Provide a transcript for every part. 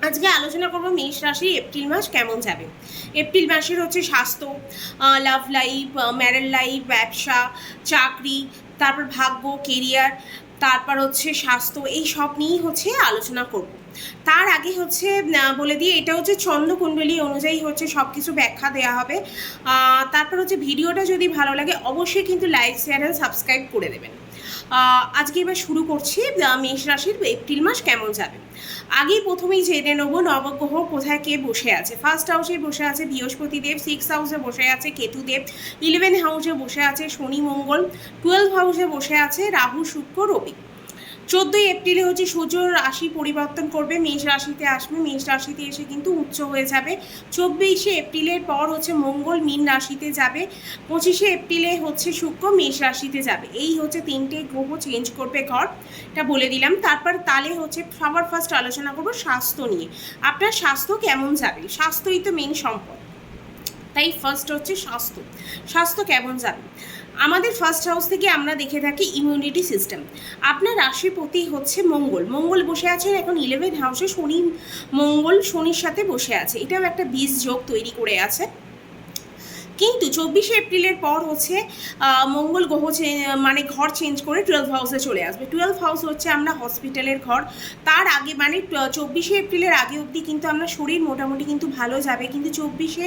আজকে আলোচনা করব মেষ রাশি এপ্রিল মাস কেমন যাবে। এপ্রিল মাসের হচ্ছে স্বাস্থ্য, লাভ লাইফ, ম্যারেড লাইফ, ব্যবসা, চাকরি, তারপর ভাগ্য, কেরিয়ার, তারপর হচ্ছে স্বাস্থ্য, এই সব নিয়েই হচ্ছে আলোচনা করব। তার আগে হচ্ছে বলে দিয়ে এটা হচ্ছে চন্দ্রকুণ্ডলী অনুযায়ী হচ্ছে সব কিছু ব্যাখ্যা দেওয়া হবে। তারপর হচ্ছে ভিডিওটা যদি ভালো লাগে অবশ্যই কিন্তু লাইক, শেয়ার আর সাবস্ক্রাইব করে দেবেন। আজকে এবার শুরু করছি মেষ রাশির এপ্রিল মাস কেমন যাবে। আগেই প্রথমেই জেনে নেবো নবগ্রহ কোথায় কে বসে আছে। ফার্স্ট হাউসে বসে আছে বৃহস্পতিদেব, 6 হাউসে বসে আছে কেতুদেব, 11 হাউসে বসে আছে শনি মঙ্গল, 12 হাউসে বসে আছে রাহু শুক্র রবি। 14ই এপ্রিলে হচ্ছে সূর্য রাশি পরিবর্তন করবে, মেষ রাশিতে আসবে, মেষ রাশিতে এসে কিন্তু উচ্চ হয়ে যাবে। 24শে এপ্রিলের পর হচ্ছে মঙ্গল মীন রাশিতে যাবে। 25শে এপ্রিলে হচ্ছে শুক্র মেষ রাশিতে যাবে। এই হচ্ছে 3টে গ্রহ চেঞ্জ করবে ঘর, এটা বলে দিলাম। তারপর তাহলে হচ্ছে সবার ফার্স্ট আলোচনা করবো স্বাস্থ্য নিয়ে। আপনার স্বাস্থ্য কেমন যাবে, স্বাস্থ্যই তো মেন সম্পদ, তাই ফার্স্ট হচ্ছে স্বাস্থ্য। স্বাস্থ্য কেমন যাবে, আমাদের ফার্স্ট হাউস থেকে আমরা দেখে থাকি ইমিউনিটি সিস্টেম। আপনার রাশিপতি হচ্ছে মঙ্গল, মঙ্গল বসে আছেন এখন 11 হাউসে, শনি মঙ্গল শনির সাথে বসে আছে, এটাও একটা বীজ যোগ তৈরি করে আছে। কিন্তু 24শে এপ্রিলের পর হচ্ছে মঙ্গল গ্রহ মানে ঘর চেঞ্জ করে 12 হাউসে চলে আসবে। 12 হাউস হচ্ছে আমরা হসপিটালের ঘর। তার আগে মানে 24শে এপ্রিলের আগে অবধি কিন্তু আমরা শরীর মোটামুটি কিন্তু ভালো যাবে, কিন্তু 24শে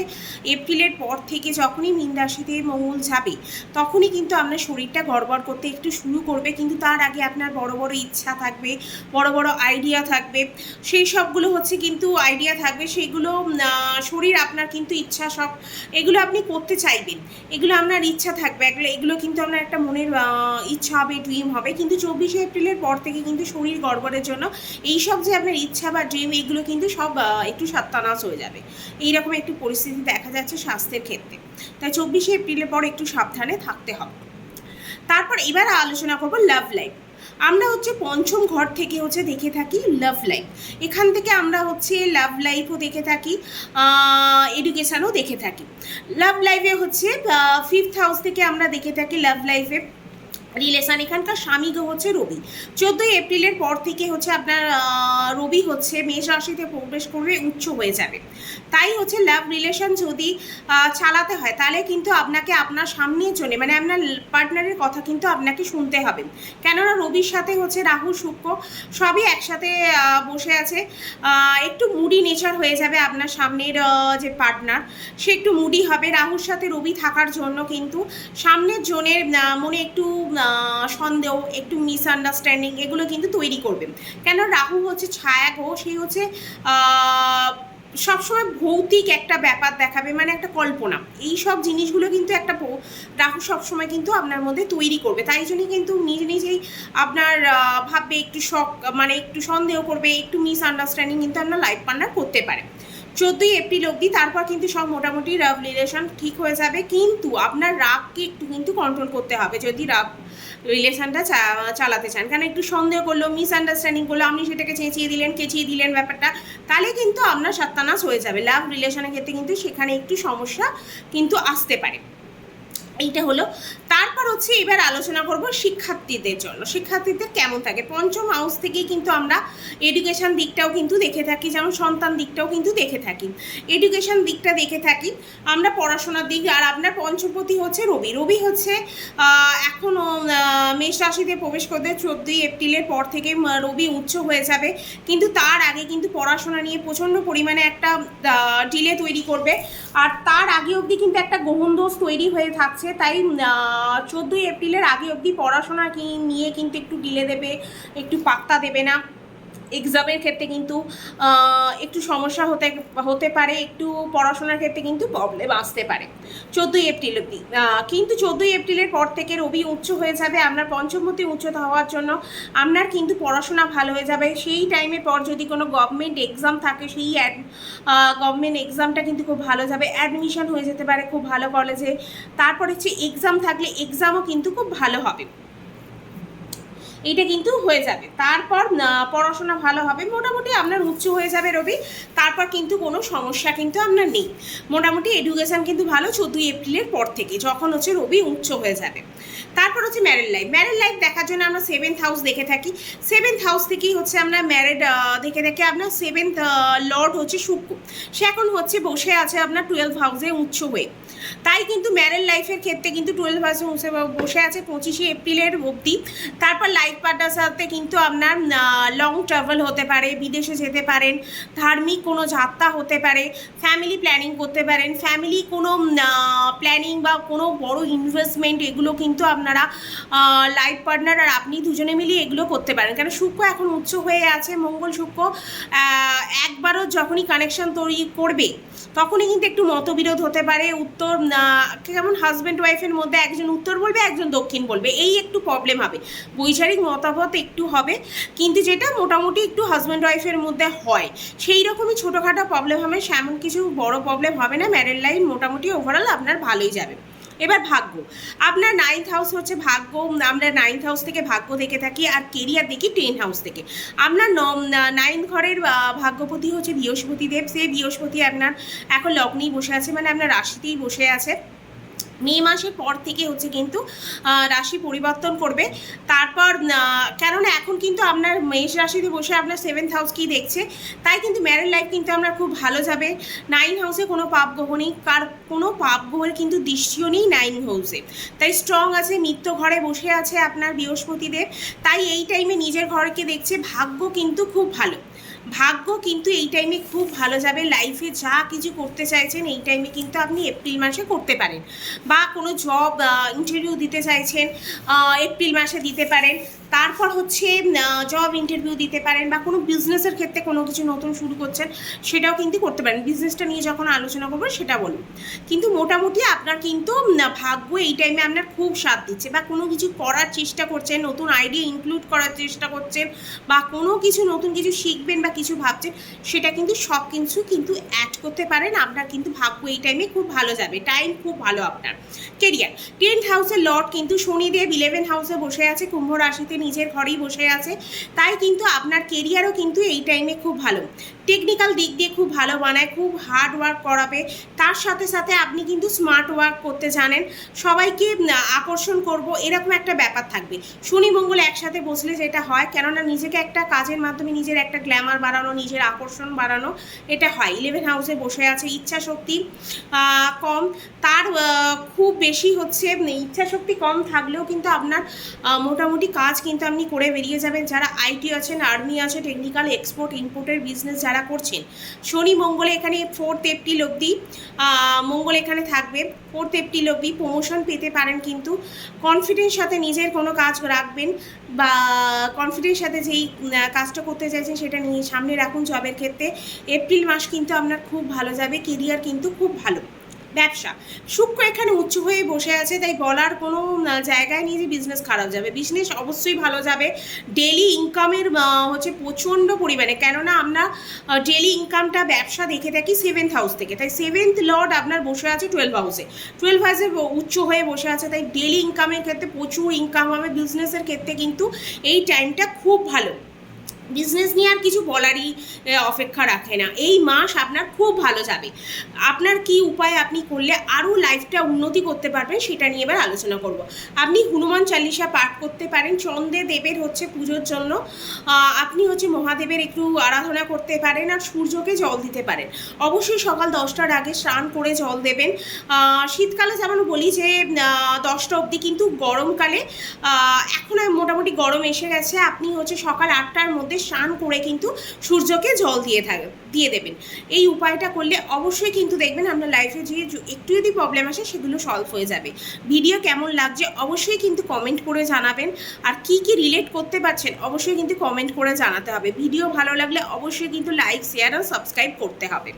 এপ্রিলের পর থেকে যখনই মীন রাশিতে মঙ্গল যাবে তখনই কিন্তু আপনার শরীরটা গড়বড় করতে একটু শুরু করবে। কিন্তু তার আগে আপনার বড় বড় ইচ্ছা থাকবে, বড় বড় আইডিয়া থাকবে, সেই সবগুলো হচ্ছে কিন্তু আইডিয়া থাকবে, সেগুলো শরীর আপনার কিন্তু ইচ্ছা সব এগুলো আপনি করতে চাইবেন, এগুলো আপনার ইচ্ছা থাকবে, এগুলো কিন্তু আপনার একটা মনের ইচ্ছা হবে, ড্রিম হবে। কিন্তু 24শে এপ্রিলের পর থেকে কিন্তু শরীর গড়বড়ের জন্য এইসব যে আপনার ইচ্ছা বা ড্রিম এগুলো কিন্তু সব একটু সাত্তানাশ হয়ে যাবে। এইরকম একটু পরিস্থিতি দেখা যাচ্ছে স্বাস্থ্যের ক্ষেত্রে, তাই 24শে এপ্রিলের পর একটু সাবধানে থাকতে হবে। তারপর এবার আলোচনা করব লাভ লাইফ। আমরা হচ্ছে পঞ্চম ঘর থেকে হচ্ছে দেখে থাকি লাভ লাইফ, এখান থেকে আমরা হচ্ছে লাভ লাইফও দেখে থাকি, এডুকেশানও দেখে থাকি। লাভ লাইফে হচ্ছে 5th হাউস থেকে আমরা দেখে থাকি লাভ লাইফে রিলেশান। এখানকার স্বামী হচ্ছে রবি। 14ই এপ্রিলের পর থেকে হচ্ছে আপনার রবি হচ্ছে মেষ রাশিতে প্রবেশ করবে, উচ্চ হয়ে যাবে। তাই হচ্ছে লাভ রিলেশন যদি চালাতে হয় তাহলে কিন্তু আপনাকে আপনার সামনের জন্য মানে আপনার পার্টনারের কথা কিন্তু আপনাকে শুনতে হবে, কেননা রবির সাথে হচ্ছে রাহু শুক্র সবই একসাথে বসে আছে। একটু মুডি নেচার হয়ে যাবে আপনার সামনের যে পার্টনার, সে একটু মুডি হবে। রাহুর সাথে রবি থাকার জন্য কিন্তু সামনের জনের মনে একটু সন্দেহ, একটু মিসআন্ডারস্ট্যান্ডিং এগুলো কিন্তু তৈরি করবে। কেন রাহু হচ্ছে ছায়া গ্রহ, সেই হচ্ছে সবসময় ভৌতিক একটা ব্যাপার দেখাবে, মানে একটা কল্পনা, এই সব জিনিসগুলো কিন্তু একটা রাহু সবসময় কিন্তু আপনার মধ্যে তৈরি করবে। তাই জন্যই কিন্তু নিজে নিজেই আপনার ভাববে, একটু শখ মানে একটু সন্দেহ করবে, একটু মিসআন্ডারস্ট্যান্ডিং কিন্তু আপনার লাইফ পার্টনার করতে পারে। 14ই এপ্রিল অবধি, তারপর কিন্তু সব মোটামুটি লাভ রিলেশন ঠিক হয়ে যাবে। কিন্তু আপনার রাগকে একটু কিন্তু কন্ট্রোল করতে হবে যদি রাগ রিলেশনটা চালাতে চান, কারণ একটু সন্দেহ করলো, মিসআন্ডারস্ট্যান্ডিং করলো, আপনি সেটাকে কেচিয়ে দিলেন ব্যাপারটা, তাহলে কিন্তু আপনার সাত্তানাশ হয়ে যাবে। লাভ রিলেশনের ক্ষেত্রে কিন্তু সেখানে একটু সমস্যা কিন্তু আসতে পারে। এইটা হলো। তারপর হচ্ছে এবার আলোচনা করব শিক্ষার্থীদের জন্য, শিক্ষার্থীদের কেমন থাকে। পঞ্চম হাউস থেকেই কিন্তু আমরা এডুকেশন দিকটাও কিন্তু দেখে থাকি, যেমন সন্তান দিকটাও কিন্তু দেখে থাকি, এডুকেশন দিকটা দেখে থাকি আমরা, পড়াশোনার দিক। আর আপনার পঞ্চমপতি হচ্ছে রবি, রবি হচ্ছে এখনও মেষ রাশিতে প্রবেশ করতে 14ই এপ্রিলের পর থেকে রবি উচ্চ হয়ে যাবে। কিন্তু তার আগে কিন্তু পড়াশোনা নিয়ে প্রচণ্ড পরিমাণে একটা ডিলে তৈরি করবে। আর তার আগে অবধি কিন্তু একটা গ্রহণ দোষ তৈরি হয়ে থাকছে, তাই 14ই এপ্রিলের আগে অবধি পড়াশোনা নিয়ে কিন্তু একটু ডিলে দেবে, একটু পাত্তা দেবে না। এক্সামের ক্ষেত্রে কিন্তু একটু সমস্যা হতে পারে, একটু পড়াশোনার ক্ষেত্রে কিন্তু প্রবলেম আসতে পারে 14ই এপ্রিল অবধি। কিন্তু 14ই এপ্রিলের পর থেকে রবি উচ্চ হয়ে যাবে, আপনার পঞ্চমপতি উচ্চ হওয়ার জন্য আপনার কিন্তু পড়াশোনা ভালো হয়ে যাবে। সেই টাইমের পর যদি কোনো গভর্নমেন্ট এক্সাম থাকে, সেই গভর্নমেন্ট এক্সামটা কিন্তু খুব ভালো যাবে, অ্যাডমিশন হয়ে যেতে পারে খুব ভালো কলেজে। তারপরে হচ্ছে এক্সাম থাকলে এক্সামও কিন্তু খুব ভালো হবে, এইটা কিন্তু হয়ে যাবে। তারপর পড়াশোনা ভালো হবে, মোটামুটি আপনার উচ্চ হয়ে যাবে রবি। তারপর কিন্তু কোনো সমস্যা কিন্তু আপনার নেই, মোটামুটি এডুকেশান কিন্তু ভালো 14ই এপ্রিলের পর থেকে, যখন হচ্ছে রবি উচ্চ হয়ে যাবে। তারপর হচ্ছে ম্যারেড লাইফ। ম্যারেড লাইফ দেখার জন্য আমরা 7th হাউস দেখে থাকি। 7th হাউস থেকেই হচ্ছে আমরা ম্যারেড দেখে থাকি। আপনার 7th লর্ড হচ্ছে শুক্র, সে এখন হচ্ছে বসে আছে আপনার 12th হাউসে উচ্চ হয়ে। তাই কিন্তু ম্যারেড লাইফের ক্ষেত্রে কিন্তু 12th হাউসে বসে আছে 25শে এপ্রিলের অবধি। তারপর লাইফ পার্টনার সাথে কিন্তু আপনার লং ট্রাভেল হতে পারে, বিদেশে যেতে পারেন, ধার্মিক কোনো যাত্রা হতে পারে, ফ্যামিলি প্ল্যানিং করতে পারেন, ফ্যামিলি কোনো প্ল্যানিং বা কোনো বড় ইনভেস্টমেন্ট, এগুলো কিন্তু আপনারা লাইফ পার্টনার আর আপনি দুজনে মিলিয়ে এগুলো করতে পারেন। কারণ শুক্র এখন উচ্চ হয়ে আছে, মঙ্গল শুক্র একবারও যখনই কানেকশন তৈরি করবে তখনই কিন্তু একটু মতবিরোধ হতে পারে। উত্তর কেমন হাজব্যান্ড ওয়াইফের মধ্যে একজন উত্তর বলবে, একজন দক্ষিণ বলবে, এই একটু প্রবলেম হবে, বৈচারিক মতামত একটু হবে, কিন্তু যেটা মোটামুটি একটু হাজব্যান্ড ওয়াইফের মধ্যে হয় সেই রকমই ছোটোখাটো প্রবলেম হবে, সেমন কিছু বড় প্রবলেম হবে না। ম্যারেড লাইফ মোটামুটি ওভারঅল আপনার ভালোই যাবে। এবার ভাগ্য, আপনার 9th হাউস হচ্ছে ভাগ্য। আমরা 9th হাউস থেকে ভাগ্য দেখে থাকি আর কেরিয়ার দেখি 10th হাউস থেকে। আপনার 9th ঘরের ভাগ্যপতি হচ্ছে বৃহস্পতি দেব। সেই বৃহস্পতি আপনার এখন লগ্নেই বসে আছে, মানে আপনার রাশিতেই বসে আছে। মে মাসের পর থেকে হচ্ছে কিন্তু রাশি পরিবর্তন করবে। তারপর কেননা এখন কিন্তু আপনার মেষ রাশিতে বসে আপনার 7th হাউস কি দেখছে, তাই কিন্তু ম্যারেড লাইফ কিন্তু আমরা খুব ভালো যাবে। 9 হাউসে কোনো পাপ গ্রহ নেই, কোনো পাপ গ্রহের কিন্তু দৃষ্টিও নেই 9 হাউসে, তাই স্ট্রং আছে। মিত্র ঘরে বসে আছে আপনার বৃহস্পতিদেব, তাই এই টাইমে নিজের ঘরকে দেখছে। ভাগ্য কিন্তু খুব ভালো, ভাগ্য কিন্তু এই টাইমে খুব ভালো যাবে। লাইফে যা কিছু করতে চাইছেন এই টাইমে কিন্তু আপনি এপ্রিল মাসে করতে পারেন, বা কোনো জব ইন্টারভিউ দিতে চাইছেন এপ্রিল মাসে দিতে পারেন। তারপর হচ্ছে জব ইন্টারভিউ দিতে পারেন, বা কোনো বিজনেসের ক্ষেত্রে কোনো কিছু নতুন শুরু করছেন সেটাও কিন্তু করতে পারেন। বিজনেসটা নিয়ে যখন আলোচনা করবো সেটা বলুন। কিন্তু মোটামুটি আপনার কিন্তু ভাগ্য এই টাইমে আপনার খুব সাথ দিচ্ছে, বা কোনো কিছু করার চেষ্টা করছেন, নতুন আইডিয়া ইনক্লুড করার চেষ্টা করছেন, বা কোনো কিছু নতুন কিছু শিখবেন বা কিছু ভাবছেন, সেটা কিন্তু সব কিছু কিন্তু অ্যাড করতে পারেন। আপনার কিন্তু ভাগ্য এই টাইমে খুব ভালো যাবে, টাইম খুব ভালো আপনার। কেরিয়ার, 10th হাউসের লর্ড কিন্তু শনিদেব 11 হাউসে বসে আছে, কুম্ভ রাশিতে নিজের ঘরেই বসে আছে। তাই কিন্তু আপনার কেরিয়ারও কিন্তু এই টাইমে খুব ভালো, টেকনিক্যাল দিক দিয়ে খুব ভালো বানায়, খুব হার্ড ওয়ার্ক করাবে। তার সাথে সাথে আপনি কিন্তু স্মার্ট ওয়ার্ক করতে জানেন, সবাইকে আকর্ষণ করব এরকম একটা ব্যাপার থাকবে। শনি মঙ্গল একসাথে বসলে যেটা হয়, কেননা নিজেকে একটা কাজের মাধ্যমে নিজের একটা গ্ল্যামার বাড়ানো, নিজের আকর্ষণ বাড়ানো, এটা হয়। 11 হাউসে বসে আছে, ইচ্ছা শক্তি কম, তার খুব বেশি হচ্ছে ইচ্ছা শক্তি কম থাকলেও কিন্তু আপনার মোটামুটি কাজ কিন্তু আপনি করে বেরিয়ে যাবেন। যারা আইটি আছেন, আর্মি আছে, টেকনিক্যাল এক্সপোর্ট ইম্পোর্টের বিজনেস যারা করছেন, শনি মঙ্গলে এখানে 4th এপ্রিল অবধি মঙ্গল এখানে থাকবে। 4th এপ্রিল অবধি প্রমোশন পেতে পারেন, কিন্তু কনফিডেন্স সাথে নিজের কোনো কাজ রাখবেন, বা কনফিডেন্স সাথে যেই কাজটা করতে চাইছেন সেটা নিয়ে সামনে রাখুন। জবের ক্ষেত্রে এপ্রিল মাস কিন্তু আপনার খুব ভালো যাবে, কেরিয়ার কিন্তু খুব ভালো। ব্যবসা, শুক্র এখানে উচ্চ হয়ে বসে আছে, তাই বলার কোনো জায়গায় নেই যে বিজনেস খারাপ যাবে। বিজনেস অবশ্যই ভালো যাবে। ডেলি ইনকামের হচ্ছে প্রচণ্ড পরিমাণে, কেননা আমরা ডেলি ইনকামটা ব্যবসা দেখে থাকি 7th হাউস থেকে, তাই 7th লর্ড আপনার বসে আছে 12 হাউসে, 12 হাউসে উচ্চ হয়ে বসে আছে, তাই ডেলি ইনকামের ক্ষেত্রে প্রচুর ইনকাম হবে। বিজনেসের ক্ষেত্রে কিন্তু এই টাইমটা খুব ভালো, বিজনেস নিয়ে আর কিছু বলারই অপেক্ষা রাখে না। এই মাস আপনার খুব ভালো যাবে। আপনার কি উপায় আপনি করলে আরও লাইফটা উন্নতি করতে পারবেন সেটা নিয়ে এবার আলোচনা করব। আপনি হনুমান চালিসা পাঠ করতে পারেন, চন্দ্রে দেবের হচ্ছে পুজোর জন্য আপনি হচ্ছে মহাদেবের একটু আরাধনা করতে পারেন, আর সূর্যকে জল দিতে পারেন। অবশ্যই সকাল 10টার আগে স্নান করে জল দেবেন। শীতকালে যেমন বলি যে 10টা অবধি, কিন্তু গরমকালে এখন মোটামুটি গরম এসে গেছে, আপনি হচ্ছে সকাল 8টার মধ্যে স্নান করে কিন্তু সূর্যকে জল দিয়ে দেবেন। এই উপায়টা করলে অবশ্যই কিন্তু দেখবেন আপনার লাইফে যে একটু যদি প্রবলেম আসে সেগুলো সলভ হয়ে যাবে। ভিডিও কেমন লাগছে অবশ্যই কিন্তু কমেন্ট করে জানাবেন, আর কি কি রিলেট করতে পারছেন অবশ্যই কিন্তু কমেন্ট করে জানাতে হবে। ভিডিও ভালো লাগলে অবশ্যই কিন্তু লাইক, শেয়ার আর সাবস্ক্রাইব করতে হবে।